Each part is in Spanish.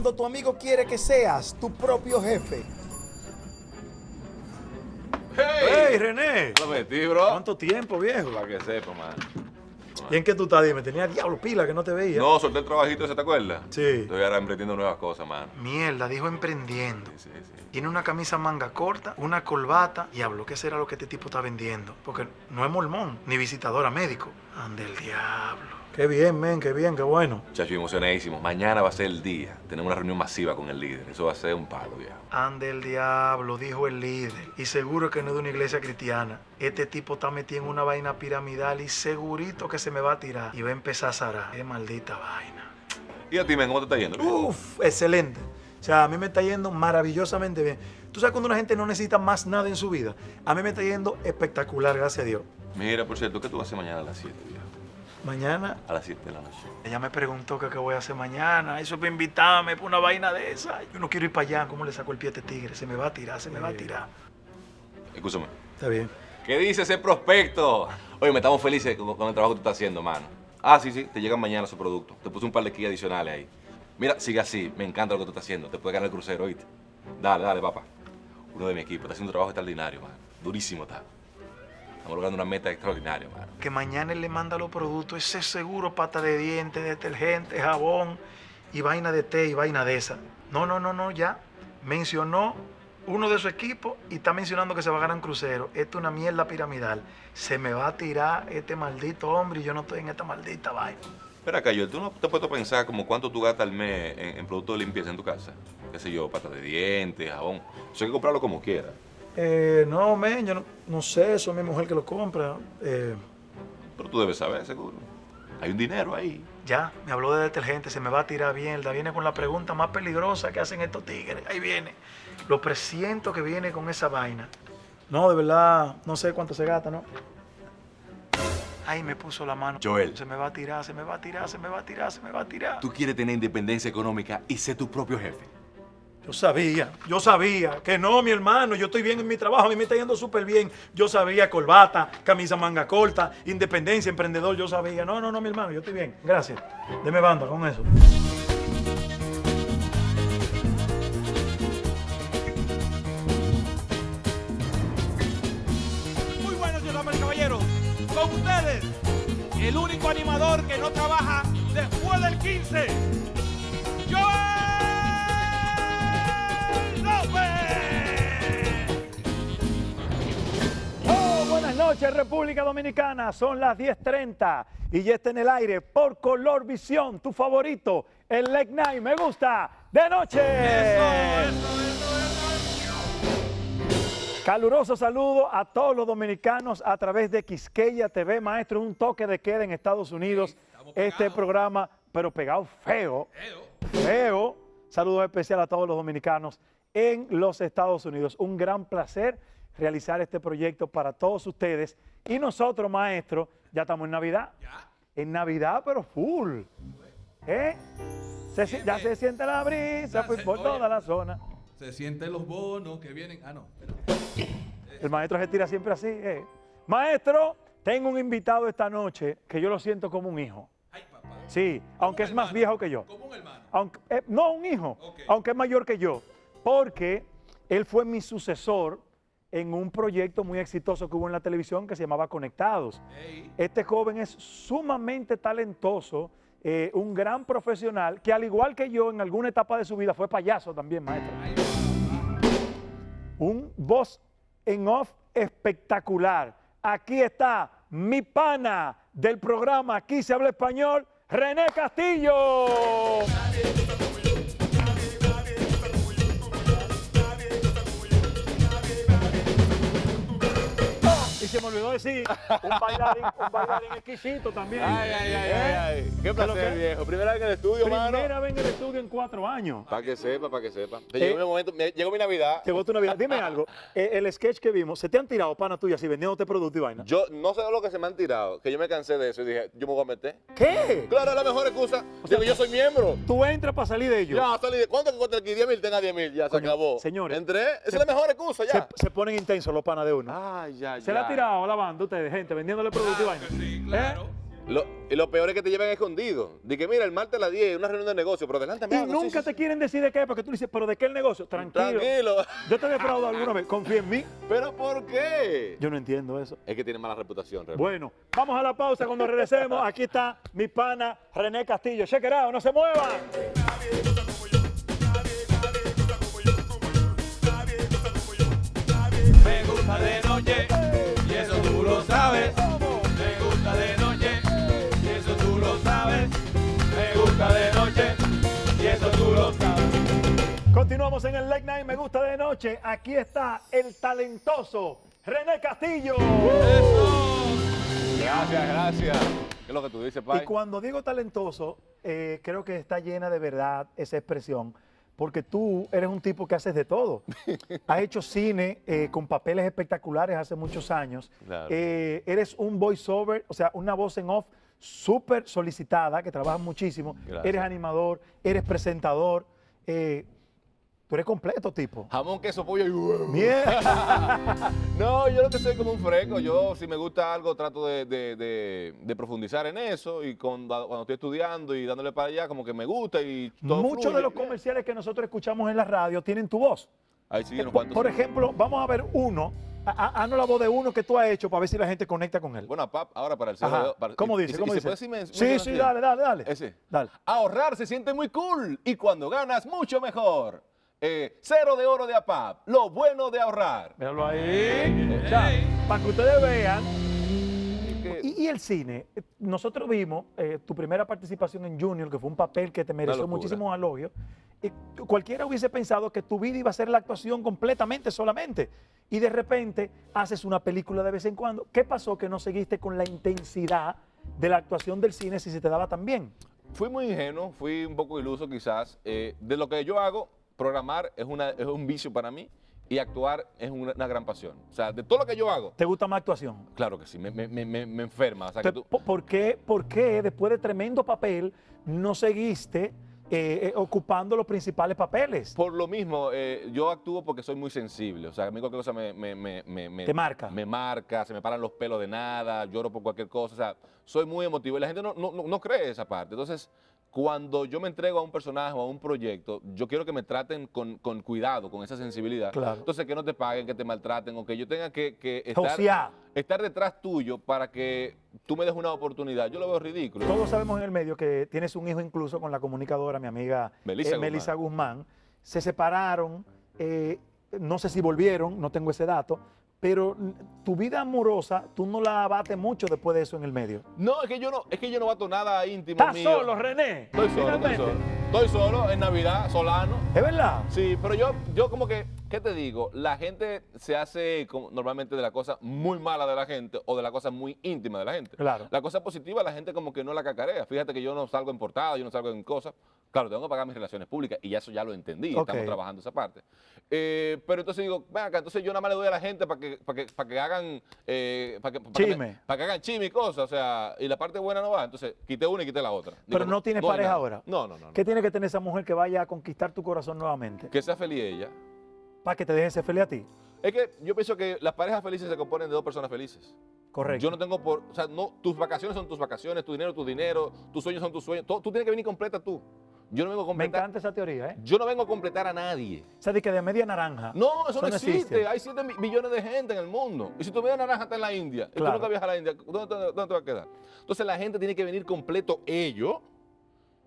cuando tu amigo quiere que seas tu propio jefe. ¡Hey, René! Lo metí, bro. ¿Cuánto tiempo, viejo? Para que sepa, man. ¿Y en qué tú estás? Dime, tenía diablo pila que no te veía. No, solté el trabajito ese, ¿te acuerdas? Sí. Estoy ahora emprendiendo nuevas cosas, man. Mierda, dijo emprendiendo. Sí. Tiene una camisa manga corta, una corbata. Diablo, ¿qué será lo que este tipo está vendiendo? Porque no es mormón, ni visitador a médico. Ande el diablo. Qué bien, men, qué bien, qué bueno. Chacho, emocionadísimo. Mañana va a ser el día. Tenemos una reunión masiva con el líder. Eso va a ser un palo, viejo. Ande el diablo, dijo el líder. Y seguro que no es de una iglesia cristiana. Este tipo está metido en una vaina piramidal y segurito que se me va a tirar. Y va a empezar a zarar. Qué maldita vaina. ¿Y a ti, men, cómo te está yendo? viejo? Uf, excelente. O sea, a mí me está yendo maravillosamente bien. Tú sabes cuando una gente no necesita más nada en su vida. A mí me está yendo espectacular, gracias a Dios. Mira, por cierto, ¿qué tú vas a hacer mañana a las 7, viejo? Mañana, A las 7 de la noche. ella me preguntó que qué voy a hacer mañana. Eso es para invitarme por una vaina de esa. Yo no quiero ir para allá. ¿Cómo le saco el pie a este tigre? Se me va a tirar, se me va a tirar. Escúchame. Está bien. ¿Qué dice ese prospecto? Oye, me estamos felices con el trabajo que tú estás haciendo, mano. Ah, sí, te llegan mañana su producto. Te puse un par de kits adicionales ahí. Mira, sigue así. Me encanta lo que tú estás haciendo. Te puede ganar el crucero, ¿oíste? Dale, papá. Uno de mi equipo está haciendo un trabajo extraordinario, mano. Durísimo está. Estamos logrando una meta extraordinaria, mano. Que mañana él le manda los productos. Ese seguro, pata de dientes, detergente, jabón y vaina de té y vaina de esa. No, ya. Mencionó uno de su equipo y está mencionando que se va a ganar un crucero. Esto es una mierda piramidal. Se me va a tirar este maldito hombre y yo no estoy en esta maldita vaina. Espera, Cayo, ¿tú no te has puesto a pensar como cuánto tú gastas al mes en productos de limpieza en tu casa? Qué sé yo, pasta de dientes, jabón. Eso hay que comprarlo como quiera. No, men, yo no sé, eso es mi mujer que lo compra. Pero tú debes saber, seguro. Hay un dinero ahí. Ya, me habló de detergente, se me va a tirar mierda. Viene con la pregunta más peligrosa que hacen estos tigres. Ahí viene. Lo presiento que viene con esa vaina. No, de verdad, no sé cuánto se gasta, ¿no? Ay, me puso la mano. Joel. Se me va a tirar, se me va a tirar, se me va a tirar, se me va a tirar. Tú quieres tener independencia económica y ser tu propio jefe. Yo sabía que no, mi hermano, yo estoy bien en mi trabajo, a mí me está yendo súper bien. Yo sabía, corbata, camisa manga corta, independencia, emprendedor, yo sabía. No, mi hermano, yo estoy bien, gracias. Deme banda con eso. Muy buenos días, damas y caballeros. Con ustedes, el único animador que no trabaja después del 15. ¡Joel López! Oh, buenas noches, República Dominicana. Son las 10:30 y ya está en el aire por Color Visión, tu favorito, el Late Night. Me gusta de noche. Caluroso saludo a todos los dominicanos a través de Quisqueya TV. Maestro, un toque de queda en Estados Unidos. Este programa, pero pegado feo. Feo. Saludos especial a todos los dominicanos en los Estados Unidos. Un gran placer realizar este proyecto para todos ustedes. Y nosotros, maestro, ya estamos en Navidad. En Navidad, pero full. Ya se siente la brisa por toda la zona. Se sienten los bonos que vienen. Ah, no. El maestro se tira siempre así. Maestro, tengo un invitado esta noche que yo lo siento como un hijo. Ay, papá. Sí, aunque es más viejo que yo. Como un hermano. No, un hijo, Ok. aunque es mayor que yo. Porque él fue mi sucesor en un proyecto muy exitoso que hubo en la televisión que se llamaba Conectados. Ey. Este joven es sumamente talentoso, un gran profesional, que al igual que yo en alguna etapa de su vida fue payaso también, maestro. Ay, papá. Un voz en off espectacular. Aquí está mi pana del programa Aquí se habla español, René Castillo. Y se me olvidó decir, un bailarín exquisito también. Ay. Qué ¿Qué placer, lo que? viejo. Primera vez en el estudio, mano. Primera vez en el estudio en 4 años. Para que sepa. Llegó mi momento, llegó mi Navidad. Llegó tu Navidad. Dime algo, el sketch que vimos, ¿se te han tirado pana tuya así vendiéndote producto y vaina? Yo no sé lo que se me han tirado, que yo me cansé de eso y dije, yo me voy a meter. ¿Qué? Claro, es la mejor excusa. Digo, yo soy miembro. Tú entras para salir de ellos. Ya, salí de ¿cuánto que cuesta el 10,000? Tenga 10,000, ya se Coño, acabó. señores, Entré, esa es la mejor excusa ya. Se ponen intensos los panas de uno. Ay, ya. Se la ha tirado la banda ustedes, gente, vendiéndole producto y vaina. Sí, claro. Y lo peor es que te llevan escondido. Di que mira, el martes a las 10, una reunión de negocio, pero adelántame Y algo. nunca te quieren decir de qué, porque tú dices, pero ¿de qué el negocio? Tranquilo. Tranquilo. Yo te he defraudado alguna vez, confía en mí. ¿Pero por qué? Yo no entiendo eso. Es que tiene mala reputación, realmente. Bueno, vamos a la pausa. Cuando regresemos, aquí está mi pana René Castillo. Check it out, no se muevan. Me gusta de noche y eso tú lo sabes. Me gusta de noche y eso tú lo sabes. Me gusta de noche y eso tú lo sabes. Continuamos en el Late Night Me Gusta de Noche. Aquí está el talentoso René Castillo. Gracias. ¿Qué es lo que tú dices, Y Pai? cuando digo talentoso, creo que está llena de verdad esa expresión, porque tú eres un tipo que haces de todo. Has hecho cine con papeles espectaculares hace muchos años. Claro. Eres un voiceover, o sea, una voz en off súper solicitada, que trabajas muchísimo. Gracias. Eres animador, eres presentador. Tú eres completo, tipo. Jamón, queso, pollo y huevo. Mierda. No, yo lo que soy como un freco. Yo, si me gusta algo, trato de profundizar en eso. Y cuando estoy estudiando y dándole para allá, como que me gusta y todo Muchos fluye. de los comerciales que nosotros escuchamos en la radio tienen tu voz. Ahí sí, unos Por, cuantos. por ejemplo, vamos a ver uno. Haznos la voz de uno que tú has hecho para ver si la gente conecta con él. Bueno, Pap, ahora para el Ajá. cero. ¿Cómo dice? ¿Cómo ¿Se dice? puede decir Sí, sí, dale, dale. Ese. Dale. Ahorrar se siente muy cool y cuando ganas, mucho mejor. 0 de oro de APAP, lo bueno de ahorrar. Míralo ahí. Para que ustedes vean. Que- Y el cine, nosotros vimos tu primera participación en Junior, que fue un papel que te mereció locura. muchísimos elogios. Y cualquiera hubiese pensado que tu vida iba a ser la actuación completamente solamente. Y de repente haces una película de vez en cuando. ¿Qué pasó que no seguiste con la intensidad de la actuación del cine si se te daba tan bien? Fui muy ingenuo, fui un poco iluso quizás. De lo que yo hago, programar es un vicio para mí y actuar es una gran pasión. O sea, de todo lo que yo hago, ¿Te gusta más actuación? claro que sí, me enferma. O sea, que Entonces, tú, ¿por qué después de tremendo papel no seguiste ocupando los principales papeles? por lo mismo, yo actúo porque soy muy sensible. O sea, a mí cualquier cosa Te marca. Me marca, se me paran los pelos de nada, lloro por cualquier cosa. O sea, soy muy emotivo y la gente no cree esa parte. Entonces, cuando yo me entrego a un personaje o a un proyecto, yo quiero que me traten con cuidado, con esa sensibilidad. Claro. Entonces, que no te paguen, que te maltraten o que yo tenga que Josear. estar detrás tuyo para que tú me des una oportunidad. Yo lo veo ridículo. Todos sabemos en el medio que tienes un hijo incluso con la comunicadora, mi amiga Melissa Guzmán. Se separaron, no sé si volvieron, no tengo ese dato, pero tu vida amorosa, tú no la abates mucho después de eso en el medio. No, es que yo no bato nada íntimo ¿Estás mío. solo, René? Estoy solo, Finalmente. Estoy solo en Navidad, solano. ¿Es verdad? Sí, pero yo como que, ¿qué te digo? La gente se hace normalmente de la cosa muy mala de la gente o de la cosa muy íntima de la gente. Claro. La cosa positiva la gente como que no la cacarea. Fíjate que yo no salgo en portada, yo no salgo en cosas. Claro, tengo que pagar mis relaciones públicas y eso ya lo entendí, Ok. estamos trabajando esa parte. Pero entonces digo, ven acá, entonces yo nada más le doy a la gente para que hagan Chisme. para que hagan chisme y cosas, o sea, y la parte buena no va, entonces quité una y quité la otra. Pero Digo, no tienes hay pareja nada. ahora. No. ¿Qué tiene que tener esa mujer que vaya a conquistar tu corazón nuevamente? Que sea feliz ella. Para que te deje ser feliz a ti. Es que yo pienso que las parejas felices se componen de dos personas felices. Correcto. Yo no tengo o sea, no, tus vacaciones son tus vacaciones, tu dinero, tus sueños son tus sueños. Tú tienes que venir completa tú. Yo no vengo a Me completar. encanta esa teoría, ¿eh? Yo no vengo a completar a nadie. O sea, de que de media naranja. No, eso no existe. Hay 7 millones de gente en el mundo. Y si tu media naranja está en la India, y Claro. tú nunca viajas a la India, ¿dónde te va a quedar? Entonces la gente tiene que venir completo ellos.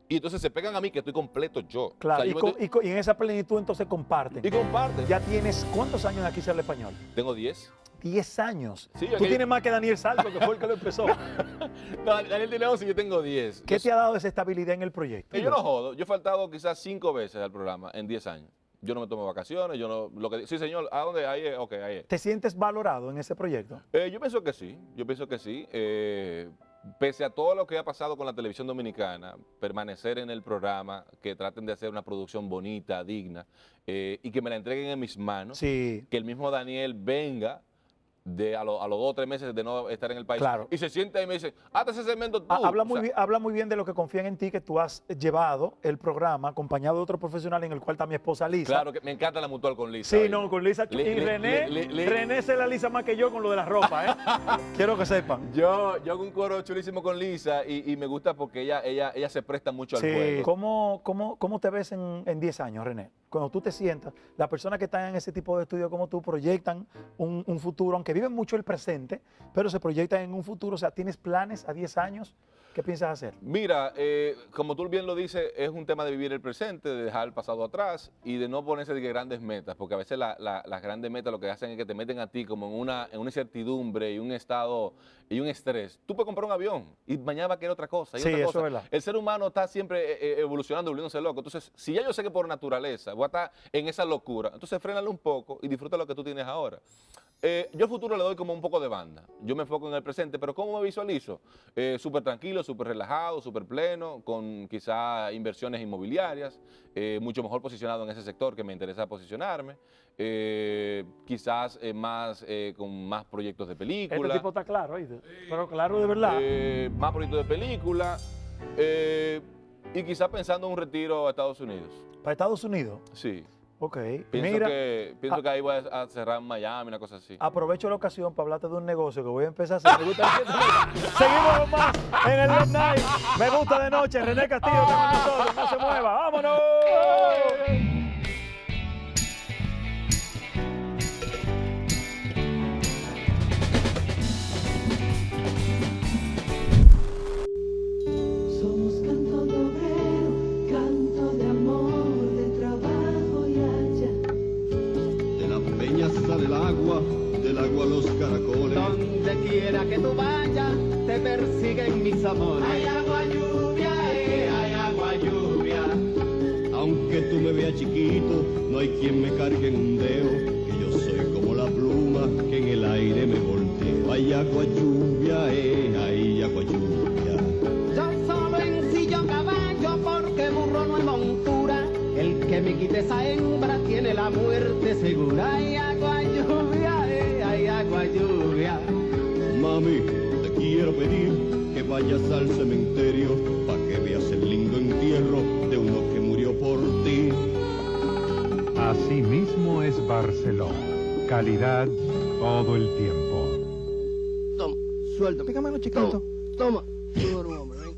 Y entonces se pegan a mí que estoy completo yo. Claro, O sea, y, yo me estoy- y en esa plenitud entonces comparten. y comparten. Ya tienes, ¿cuántos años aquí se habla español? Tengo 10. 10 años. Sí, Tú aquí- tienes más que Daniel Salto, que fue el que lo empezó. No, Daniel tiene 11 y yo tengo 10. ¿Qué te ha dado esa estabilidad en el proyecto? Yo no jodo. Yo he faltado quizás 5 veces al programa en 10 años. Yo no me tomo vacaciones, yo no... Sí, señor, ¿a dónde? Ahí es, ok, ahí es. ¿Te sientes valorado en ese proyecto? Yo pienso que sí, pese a todo lo que ha pasado con la televisión dominicana, permanecer en el programa, que traten de hacer una producción bonita, digna, y que me la entreguen en mis manos, Sí. que el mismo Daniel venga a los 2 o 3 meses de no estar en el país. Claro. Y se siente ahí y me dice, hazte ese segmento tú. Habla O muy, sea, bien, habla muy bien de lo que confían en ti, que tú has llevado el programa acompañado de otro profesional en el cual está mi esposa Lisa. Claro, que me encanta la mutual con Lisa. Sí, oye. no, con Lisa. Y René, René se la lisa más que yo con lo de la ropa, ¿eh? Quiero que sepan. Yo hago un coro chulísimo con Lisa y me gusta porque ella se presta mucho al Sí. juego. ¿Cómo te ves en 10 años, René? Cuando tú te sientas, las personas que están en ese tipo de estudio como tú proyectan un futuro, aunque viven mucho el presente, pero se proyectan en un futuro. O sea, ¿tienes planes a 10 años? ¿Qué piensas hacer? Mira, como tú bien lo dices, es un tema de vivir el presente, de dejar el pasado atrás y de no ponerse de grandes metas, porque a veces las grandes metas lo que hacen es que te meten a ti como en una incertidumbre y un estado y un estrés. Tú puedes comprar un avión y mañana va a querer otra cosa. Y Sí, otra eso cosa. es verdad. El ser humano está siempre evolucionando, volviéndose loco. Entonces, si ya yo sé que por naturaleza voy a estar en esa locura, entonces frénalo un poco y disfruta lo que tú tienes ahora. Yo al futuro le doy como un poco de banda. Yo me enfoco en el presente, pero ¿cómo me visualizo? Súper tranquilo, súper relajado, súper pleno, con quizá inversiones inmobiliarias, mucho mejor posicionado en ese sector que me interesa posicionarme, quizás con más proyectos de película. Este tipo está claro, ¿oíste? Pero claro de verdad. Más proyectos de película y quizás pensando en un retiro a Estados Unidos. ¿Para Estados Unidos? Sí. Ok. Pienso Mira, que ahí voy a cerrar en Miami, una cosa así. aprovecho la ocasión para hablarte de un negocio que voy a empezar a hacer. Me gusta Seguimos con más en el Late Night. Me gusta de noche. René Castillo está con nosotros. No se mueva. ¡Vámonos! Somos canto de obrero, canto de amor, de trabajo y allá. De la peña sale el agua, del agua los caracoles. Donde quiera que tú vayas, te persiguen mis amores. Hay agua lluvia, hay agua lluvia. Aunque tú me veas chiquito, no hay quien me cargue en un dedo, que yo soy como la pluma que en el aire me volteo. Hay agua lluvia, hay agua lluvia. Yo solo ensillo caballo porque burro no hay montura. El que me quite esa hembra tiene la muerte segura. Hay agua lluvia, hay agua lluvia. Mami, te quiero pedir que vayas al cementerio pa' que veas el lindo entierro de uno que murió por ti. Así mismo es Barcelona. Calidad todo el tiempo. Toma, suelta. Pícamelo, chiquito. Toma. Tú eres un hombre, ven.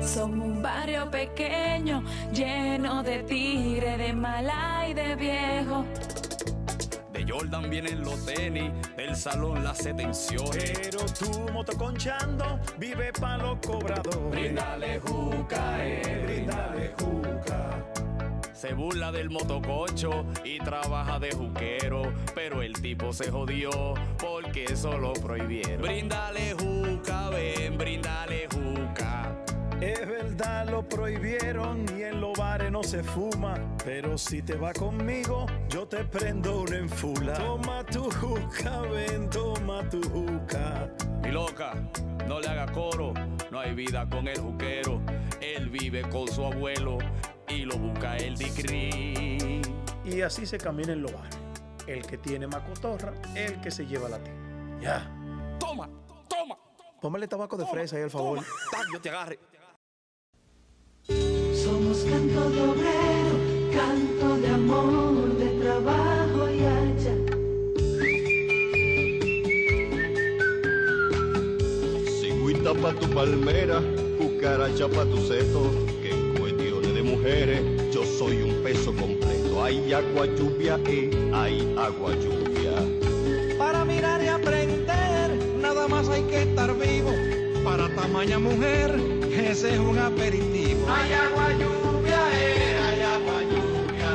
Somos un barrio pequeño, lleno de tigre, de mala y de viejo. De Jordan vienen los tenis, del salón las tensiones. Pero tú, motoconchando, vive pa' los cobradores. Bríndale juca, bríndale juca. Se burla del motoconcho y trabaja de juquero, pero el tipo se jodió porque eso lo prohibieron. Bríndale juca, ven, bríndale juca. Es verdad, lo prohibieron y en los bares no se fuma. Pero si te vas conmigo, yo te prendo una enfula. Toma tu juca, ven, toma tu juca. Mi loca, no le haga coro, no hay vida con el juquero. Él vive con su abuelo y lo busca el dicri. Y así se camina en los bares. El que tiene más cotorra, el que se lleva la tía. Ya. Toma, toma. Póngale tabaco de fresa ahí, al favor. Toma, yo te agarre. Somos canto de obrero, canto de amor, de trabajo y allá. Cigüita pa' tu palmera, cucaracha pa' tu seto, que en cuestiones de mujeres yo soy un peso completo. Hay agua lluvia, hay agua lluvia. Para mirar y aprender, nada más hay que estar vivo. Para tamaña mujer, ese es un aperitivo. Hay agua lluvia, hay agua lluvia.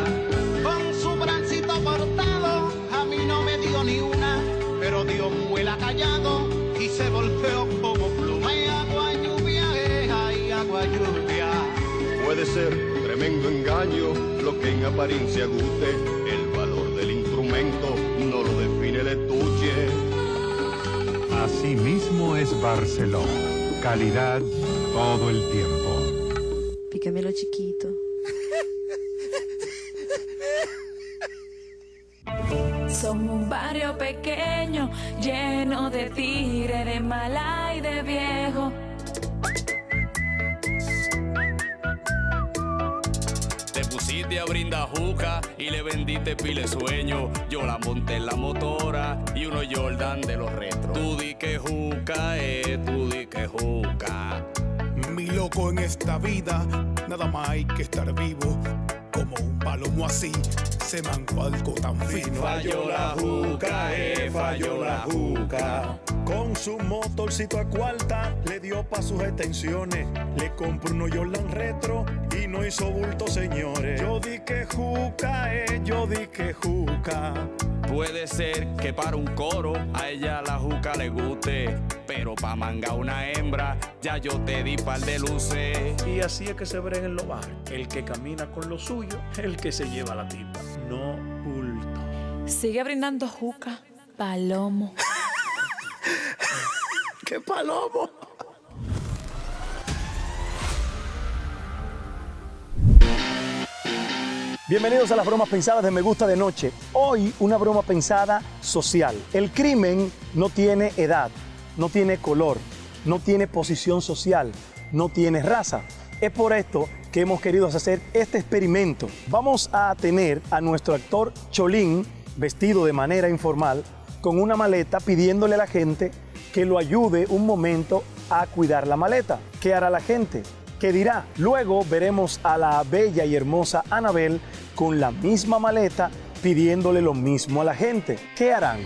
Con su brancito cortado, a mí no me dio ni una, pero dio muela callado y se volteó como pluma. Hay agua lluvia, hay agua lluvia. Puede ser tremendo engaño lo que en apariencia guste, el valor del instrumento no lo define el estuche. Así mismo es Barcelona. Calidad todo el tiempo. Pícamelo, chiquito. Son un barrio pequeño, lleno de tigre, de mala y de viejo. Te pusiste a brindar juca y le vendiste pile sueño. Yo la monté en la motora y uno Jordan de los retros. Tú di que juca, tú di que juca. Mi loco en esta vida, nada más hay que estar vivo. Como un palomo así, se mancó algo tan fino. Falló la juca, falló la juca. Con su motorcito a cuarta, le dio pa' sus extensiones. Le compró unos Jordan retro y no hizo bulto, señores. Yo di que juca, yo di que juca. Puede ser que para un coro a ella la juca le guste, pero pa' manga una hembra ya yo te di par de luces. Y así es que se brega en los barrios. El que camina con lo suyo, el que se lleva la tipa, no bulto. Sigue brindando juca, palomo. ¡Qué palomo! Bienvenidos a las bromas pensadas de Me Gusta de Noche. Hoy una broma pensada social. El crimen no tiene edad, no tiene color, no tiene posición social, no tiene raza. Es por esto que hemos querido hacer este experimento. Vamos a tener a nuestro actor Cholín vestido de manera informal con una maleta pidiéndole a la gente que lo ayude un momento a cuidar la maleta. ¿Qué hará la gente? ¿Qué dirá? Luego veremos a la bella y hermosa Anabel con la misma maleta pidiéndole lo mismo a la gente. ¿Qué harán?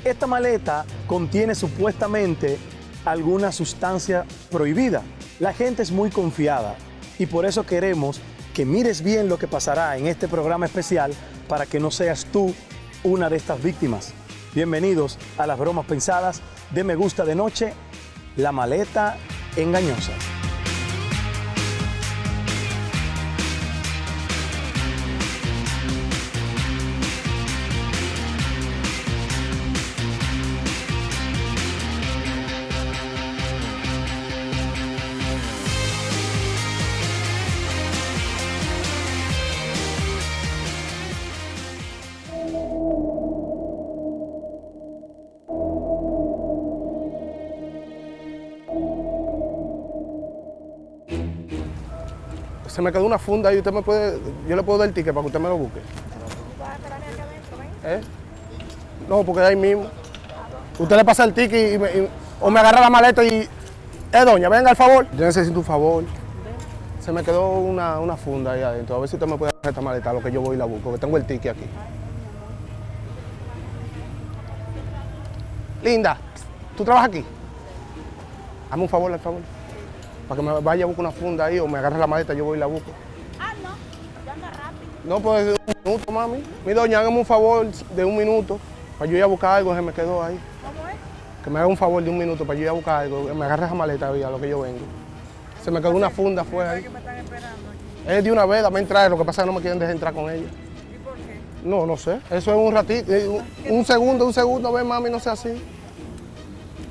Esta maleta contiene supuestamente alguna sustancia prohibida. La gente es muy confiada y por eso queremos que mires bien lo que pasará en este programa especial para que no seas tú una de estas víctimas. Bienvenidos a las bromas pensadas de Me Gusta de Noche, la maleta engañosa. Se me quedó una funda y usted me puede, yo le puedo dar el ticket para que usted me lo busque. ¿Eh? No, porque de ahí mismo. Usted le pasa el ticket o me agarra la maleta y... doña, venga, al favor. Yo necesito un favor. Se me quedó una funda ahí adentro. A ver si usted me puede agarrar esta maleta, a lo que yo voy y la busco, porque tengo el ticket aquí. Linda, ¿tú trabajas aquí? Hazme un favor, al favor. Para que me vaya a buscar una funda ahí o me agarre la maleta, yo voy y la busco. Ah, no, yo ando rápido. No, pues un minuto, mami. Mi doña, hágame un favor de un minuto para yo ir a buscar algo que se me quedó ahí. ¿Cómo es? Que me haga un favor de un minuto para yo ir a buscar algo, que me agarre esa maleta y a lo que yo vengo. Se me quedó una funda afuera ahí. ¿Qué me están esperando aquí? Es de una vez, dame entrar, lo que pasa es que no me quieren dejar entrar con ella. ¿Y por qué? No, no sé. Eso es un ratito, un segundo, ven, mami, no sea así.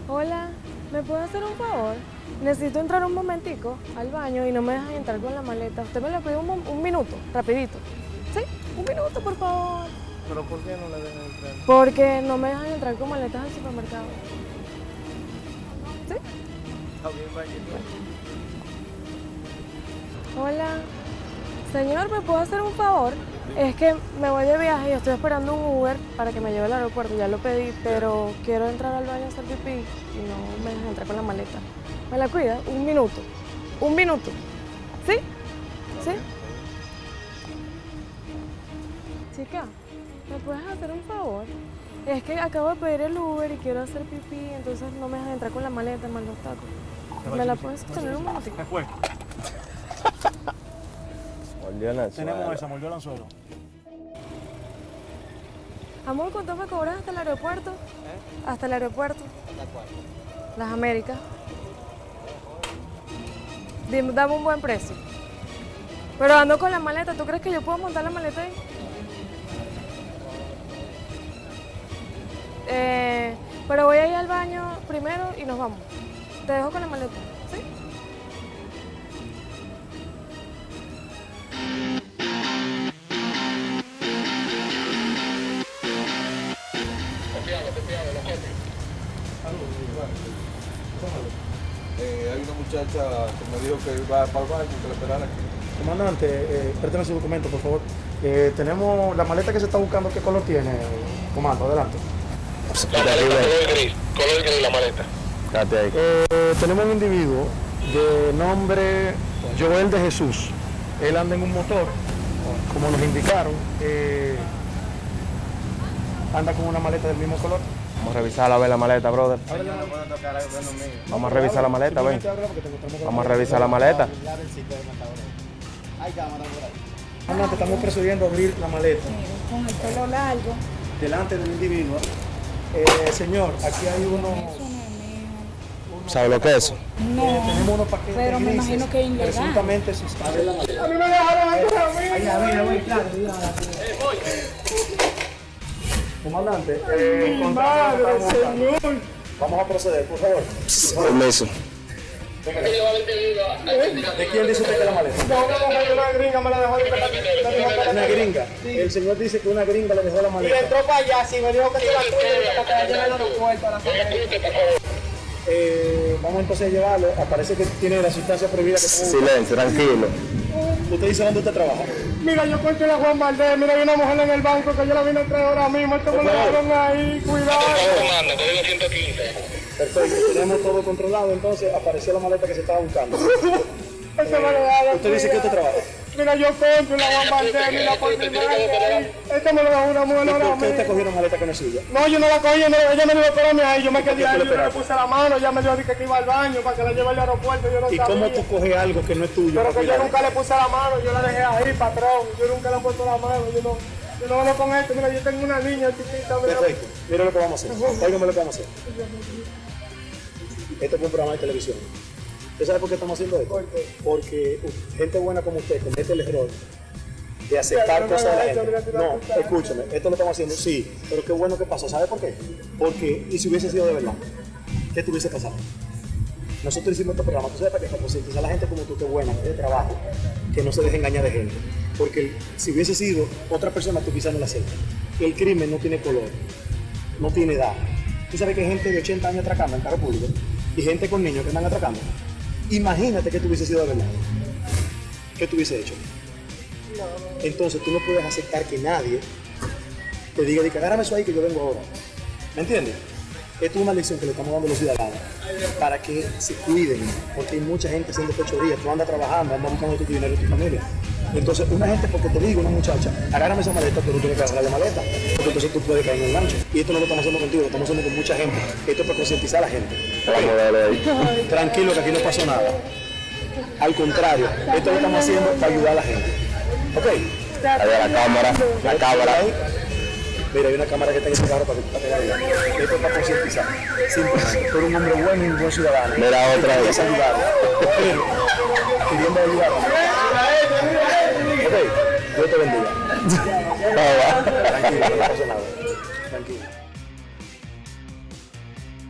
Hola, ¿me puede hacer un favor? Necesito entrar un momentico al baño y no me dejan entrar con la maleta. Usted me lo pide un minuto, rapidito. ¿Sí? Un minuto, por favor. ¿Pero por qué no le dejan entrar? Porque no me dejan entrar con maletas al supermercado. ¿Sí? Está bien, vaya. Hola. Señor, ¿me puede hacer un favor? Es que me voy de viaje y estoy esperando un Uber para que me lleve al aeropuerto. Ya lo pedí, pero quiero entrar al baño a hacer pipí y no me dejan entrar con la maleta. ¿Me la cuida? Un minuto. Un minuto. ¿Sí? ¿Sí? Chica, ¿me puedes hacer un favor? Es que acabo de pedir el Uber y quiero hacer pipí, entonces no me dejan entrar con la maleta, mal los tacos. ¿Me la puedes sostener un minutico? Después. Tenemos esa, mordió el anzuelo. Amor, ¿cuánto me cobras hasta el aeropuerto? Hasta el aeropuerto. Las Américas. Dame un buen precio. Pero ando con la maleta, ¿tú crees que yo puedo montar la maleta ahí? Pero voy a ir al baño primero y nos vamos. Te dejo con la maleta, ¿sí? muchacha que me dijo que iba para el baño, que le esperara aquí. Comandante, présteme su documento, por favor. Tenemos la maleta que se está buscando, ¿qué color tiene? Comando, adelante. La maleta color gris la maleta. Tenemos un individuo de nombre Joel de Jesús. Él anda en un motor, como nos indicaron. Anda con una maleta del mismo color. Vamos a revisarla, a ver la maleta, brother. Vamos a revisar la maleta, ven. Vamos a revisar la maleta. Comandante, estamos procediendo a abrir la maleta. Con el pelo largo. Delante del individuo. Señor, aquí hay unos... ¿Sabe lo que es eso? No, tenemos unos paquetes pero me grises, imagino que es ilegal. presuntamente sustancias. A mí me dejaron entrar a mí. Comandante, Madre, señor. Vamos a proceder, por favor. Permiso. ¿De quién dice usted que la maleta? Una gringa me la dejó Una gringa. El señor dice que una gringa le dejó la Y maleta. entró para allá, sí, me dijo que se la tuya para que la lleve al aeropuerto a la Vamos entonces a llevarlo. Aparece que tiene la sustancia prohibida que tenemos. Silencio, tranquilo. ¿Usted dice dónde usted trabaja? Mira, yo encontré a Juan Valdés, mira, hay una mujer en el banco que yo la vine a traer ahora mismo, esto me lo dejaron ahí, cuidado. Perfecto, tenemos todo controlado, entonces apareció la maleta que se estaba buscando. Eso me lo dejaron. ¿Usted dice que usted trabaja? Mira, yo compro la Juan Valdés, mira, por primera vez. Esto me lo dejó una mujer ahora ¿Por qué usted mismo. cogió una maleta que no es suya? No, yo no la cogí, no, ella me dijo, espérame ahí, yo me quedé ahí, tú le yo no le esperaste? puse la mano, ella me dijo que iba al baño para que la lleve al aeropuerto, yo no ¿Y sabía. cómo tú coges algo que no es tuyo? Pero para que yo cuidarlo? nunca le puse la mano, yo la dejé ahí, patrón, yo nunca le he puesto la mano, yo no hablo con esto, mira, yo tengo una niña chiquita, mira. Perfecto, mira lo que vamos a hacer. Óigame lo que vamos a hacer. Esto es un programa de televisión. ¿Usted sabe por qué estamos haciendo esto? Porque gente buena como usted comete el error de aceptar cosas de la gente. No, escúchame, esto lo estamos haciendo, sí, pero qué bueno que pasó. ¿Sabe por qué? Porque, y si hubiese sido de verdad, ¿qué te hubiese pasado? Nosotros hicimos este programa, tú sabes, para que concientizar a la gente como tú, que buena, que de trabajo, que no se deje engañar de gente. Porque si hubiese sido otra persona, tú quizás no la aceptas. El crimen no tiene color, no tiene edad. Tú sabes que hay gente de 80 años atracando en carro público y gente con niños que andan atracando. Imagínate que tú hubiese sido de verdad. ¿Qué tú hubiese hecho? Entonces tú no puedes aceptar que nadie te diga, agárrame eso ahí que yo vengo ahora. ¿Me entiendes? Esto es una lección que le estamos dando a los ciudadanos para que se cuiden, porque hay mucha gente haciendo fechorías. Tú andas trabajando, andas buscando tu dinero y tu familia. Entonces, una gente, porque te digo, una muchacha, agárrame esa maleta, pero tú tienes que agarrar la maleta, porque entonces tú puedes caer en el gancho. Y esto no lo estamos haciendo contigo, lo estamos haciendo con mucha gente. Esto es para concientizar a la gente. Okay. Tranquilo, que aquí no pasó nada. Al contrario, esto lo estamos haciendo para ayudar a la gente. ¿Ok? Ahí va la cámara. Mira, hay una cámara que está en ese carro para que la vean. Esto es para concientizar. Simplemente, tú eres un hombre bueno y un buen ciudadano. Mira otra vez. Ayudar. Pero, queriendo ayudar. Ok, Dios te bendiga. Tranquilo, no pasa nada.